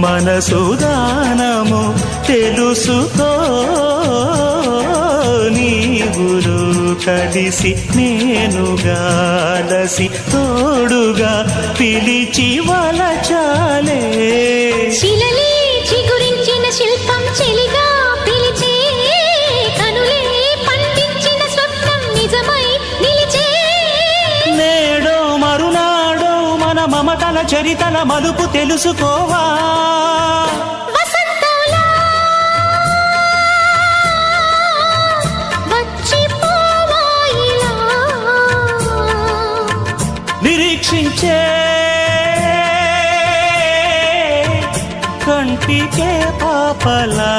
మనసు దానము తెలుసుకో నీవురు కలిసి నేనుగాలసి తోడుగా పిలిచి వలచాలే శిలలే చిగురించిన శిల్పం చెలిగా పిలిచే కనులే పండించిన స్వప్నం నిజమై నిలిచే నేడో మరునాడో మన మమతల చరితల మలుపు తెలుసుకోవా వసంతంలా వచ్చిపోవా ఇలా నిరీక్షించే కంటికే పాపలా